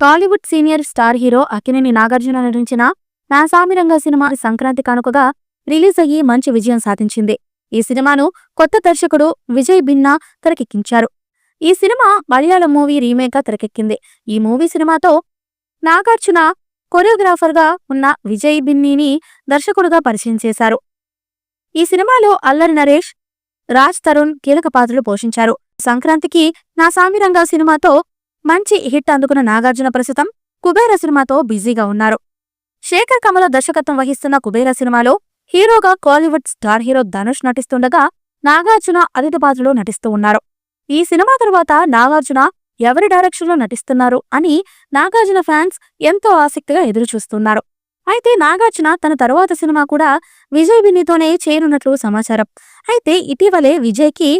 Tollywood senior star hero Akkineni Nagarjuna నటించిన నా సామిరంగా cinema Sankranti కానుకగా రిలీజ్ అయ్యి మంచి విజయం సాధించింది. ఈ సినిమాను కొత్త దర్శకుడు విజయ్ బిన్నా తెరకెక్కించారు. ఈ సినిమా మలయాళం మూవీ రీమేక్గా తెరకెక్కింది. ఈ మూవీ సినిమాతో నాగార్జున కొరియోగ్రాఫర్గా ఉన్న విజయ్ బిన్నీని దర్శకుడుగా పరిచయం చేశారు. ఈ సినిమాలో అల్లరి నరేష్, రాజ్ తరుణ్ కీలక పాత్రలు పోషించారు. సంక్రాంతికి నా సామిరంగా సినిమాతో మంచి హిట్ అందుకున్న నాగార్జున ప్రస్తుతం కుబేర సినిమాతో బిజీగా ఉన్నారు. శేఖర్ కమల దర్శకత్వం వహిస్తున్న కుబేర సినిమాలో హీరోగా కాలీవుడ్ స్టార్ హీరో ధనుష్ నటిస్తుండగా నాగార్జున అతిథి పాత్రలో నటిస్తూ ఉన్నారు. ఈ సినిమా తరువాత నాగార్జున ఎవరి డైరెక్షన్లో నటిస్తున్నారు అని నాగార్జున ఫ్యాన్స్ ఎంతో ఆసక్తిగా ఎదురుచూస్తున్నారు. అయితే నాగార్జున తన తరువాత సినిమా కూడా విజయ్ బిన్నీతోనే చేయనున్నట్లు సమాచారం. అయితే ఇటీవలే విజయ్కి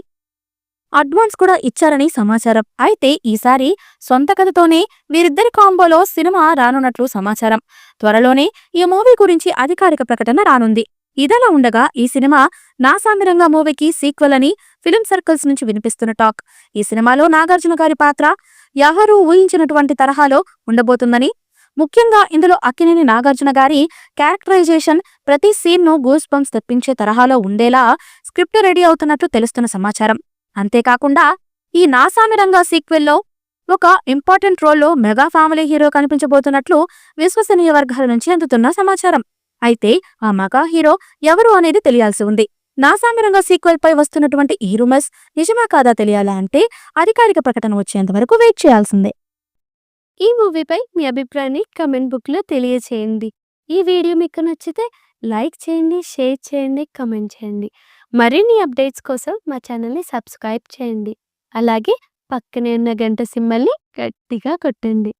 అడ్వాన్స్ కూడా ఇచ్చారని సమాచారం. అయితే ఈసారి సొంత కథతోనే వీరిద్దరి కాంబోలో సినిమా రానున్నట్లు సమాచారం. త్వరలోనే ఈ మూవీ గురించి అధికారిక ప్రకటన రానుంది. ఇదలా ఉండగా ఈ సినిమా నా సామిరంగా మూవీకి సీక్వెల్ అని ఫిలిం సర్కిల్స్ నుంచి వినిపిస్తున్న టాక్. ఈ సినిమాలో నాగార్జున గారి పాత్ర ఎవరూ ఊహించినటువంటి తరహాలో ఉండబోతుందని, ముఖ్యంగా ఇందులో అక్కినేని నాగార్జున గారి క్యారెక్టరైజేషన్ ప్రతి సీన్ను గూస్ బంప్స్ తెప్పించే తరహాలో ఉండేలా స్క్రిప్ట్ రెడీ అవుతున్నట్లు తెలుస్తున్న సమాచారం. అంతేకాకుండా ఈ నా సామిరంగా సీక్వెల్లో ఒక ఇంపార్టెంట్ రోల్లో మెగా ఫ్యామిలీ హీరో కనిపించబోతున్నట్లు విశ్వసనీయ వర్గాల నుంచి అందుతున్న సమాచారం. అయితే ఆ మెగా హీరో ఎవరు అనేది తెలియాల్సి ఉంది. నా సామిరంగా సీక్వెల్ పై వస్తున్నటువంటి ఈ రూమర్స్ నిజమా కాదా తెలియాలా అంటే అధికారిక ప్రకటన వచ్చేంత వరకు వెయిట్ చేయాల్సిందే. ఈ మూవీపై మీ అభిప్రాయాన్ని కమెంట్ బుక్లో తెలియచేయండి. ఈ వీడియో మీకు నచ్చితే లైక్ చేయండి, షేర్ చేయండి, కమెంట్ చేయండి. మరిన్ని అప్డేట్స్ కోసం మా ఛానల్ని సబ్స్క్రైబ్ చేయండి. అలాగే పక్కనే ఉన్న గంట సింబల్ని గట్టిగా కొట్టండి.